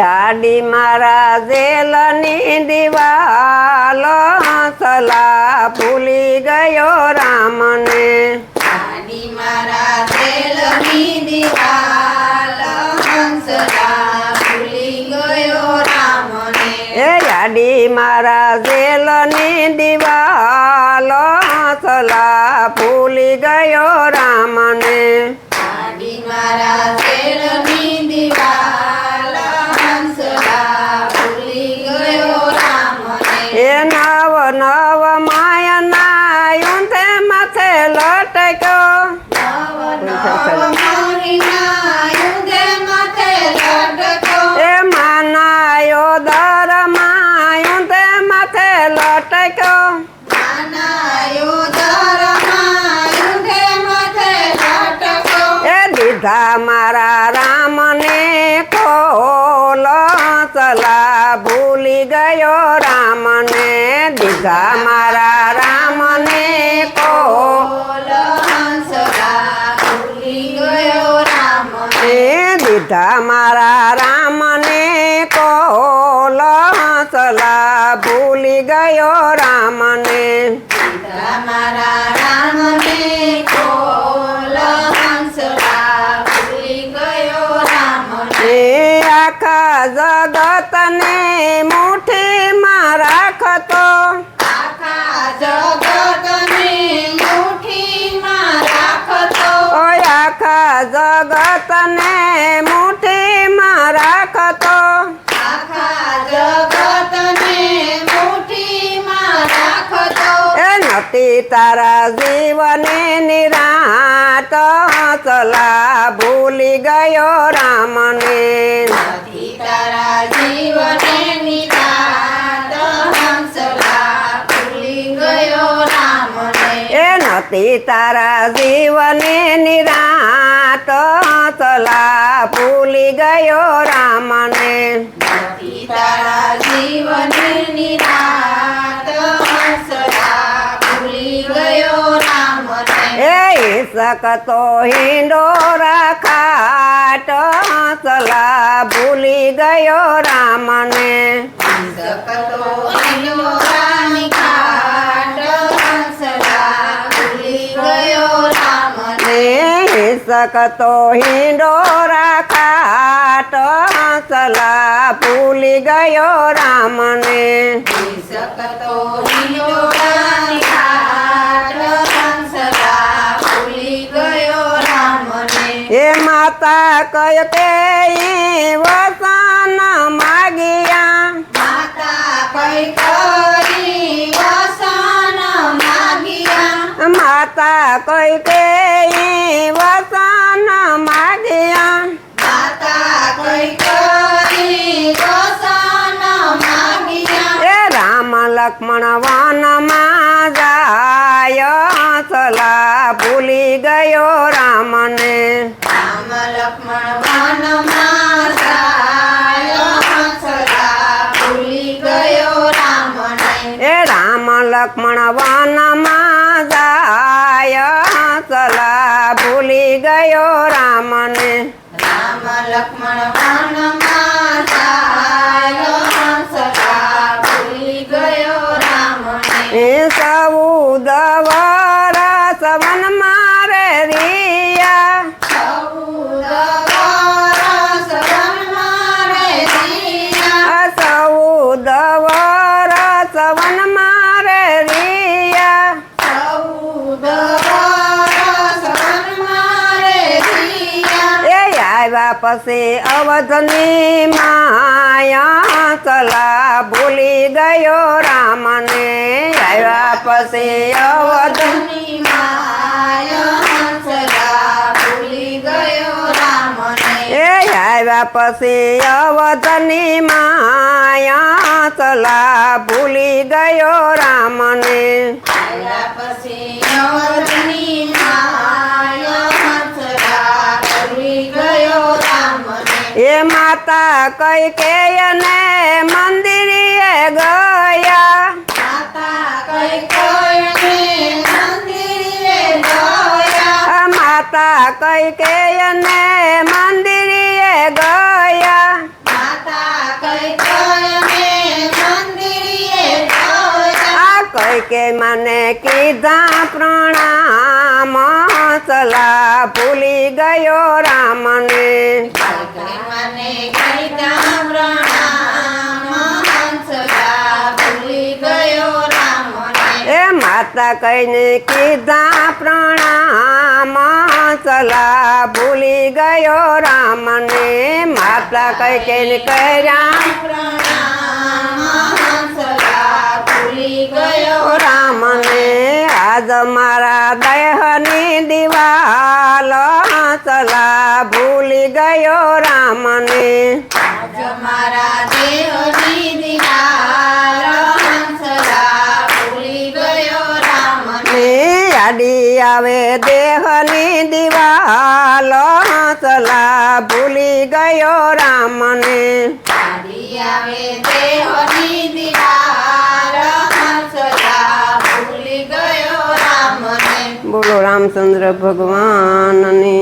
આડી મારા જેલની દિવાલ હંસલા ભૂલી ગયો રામને આડી મારા જેલની દિવાલ હંસલા ભૂલી ગયો રામને એ આડી મારા જેલની દિવાલ હંસલા ભૂલી ગયો રામને આડી મારા જેલની દિવાલ હંસલા ભૂલી ગયો રામને એ નવ નવ માયના ઊંધે માથે લટક્યો એ માનાયો દરમાં ઊંધે માથે લટક્યો એ દીધા મારા રામને કોલ હંસલા ભૂલી ગયો રામને દીધા મારા રામને કોલ એ દીધા મારા રામને કોલ હંસલા ભૂલી ગયો રામને એ આખા જગતને મુઠ્ઠીમાં રાખતો ઓય આખા જગતને મુઠ્ઠીમાં રાખતો એ નથી તારા જીવને નિરાત હંસલા ભૂલી ગયો રામને તારા જીવને નિરાત હંસલા ભૂલી ગયો રામને એ નથી તારા જીવને નિરાત હંસલા ભૂલી ગયો રામને તારા જીવને નિરાત હંસલા ભૂલી ગયો રામને એ શકતો હિંડોરા ખાટ હંસલા ભૂલી ગયો રામને શકતો હિંડોરાની ખાટ હંસલા ભૂલી ગયો રામને એ શકતો હિંડોરા ખાટ હંસલા ભૂલી ગયો રામને શકતો હિંડોરાની ખાટ હંસલા ભૂલી ગયો રામને એ માતા કય કે વસન માગિયા માતા કઈ કરી વસન માગિયા માતા કઈ કે વસન માગિયા માતા કઈ કરી વસન માગિયા એ રામ લક્ષ્મણ વનમાં જાય હંસલા ભૂલી ગયો રામને રામ લક્ષ્મણ વનમાં જાય હંસલા ભૂલી ગયો રામને એ રામ લક્ષ્મણ વનમાં જાય હંસલા ભૂલી ગયો રામને રામ લક્ષ્મણ વનમાં જાય હંસલા ભૂલી ગયો રામને એ સૌદ વરસ વન મારે રિયા ચૌદ વરસ વનમાં રહ્યા સૌદ વરસ વન મારે રિયા ચૌદ વરસ વનમાં રહ્યા એ આવ્યા પછી અવધની માયા હંસલા ભૂલી ગયો રામને આવ્યા પછી અવધની એ આવ્યા પછી અવધની માયા હંસલા ભૂલી ગયો રામને એ માતા કઈ કે ને મંદિરે ગયા માતા કઈ કે ને મંદિરે ગયા માતા કઈ કે મને કીધા પ્રણામ હંસલા ભૂલી ગયો રામને મને કીધા પ્રણામ હંસલા ભૂલી ગયો રામને એ માતા કઈને કીધા પ્રણામ હંસલા ભૂલી ગયો રામને માતા કઈ કઈને કર્યા પ્રણામ હંસલા ભૂલી ગયો રામને આજ મારા દેહની દિવાલ હંસલા ભૂલી ગયો રામને આજ મારા દેહની દિવાલ હંસલા ભૂલી ગયો રામને આડી આવે દેહની દિવાલ હંસલા ભૂલી ગયો રામને આડી આવે દેહની દિવાલ હંસલા ભૂલી ગયો રામને બોલો રામચંદ્ર ભગવાનની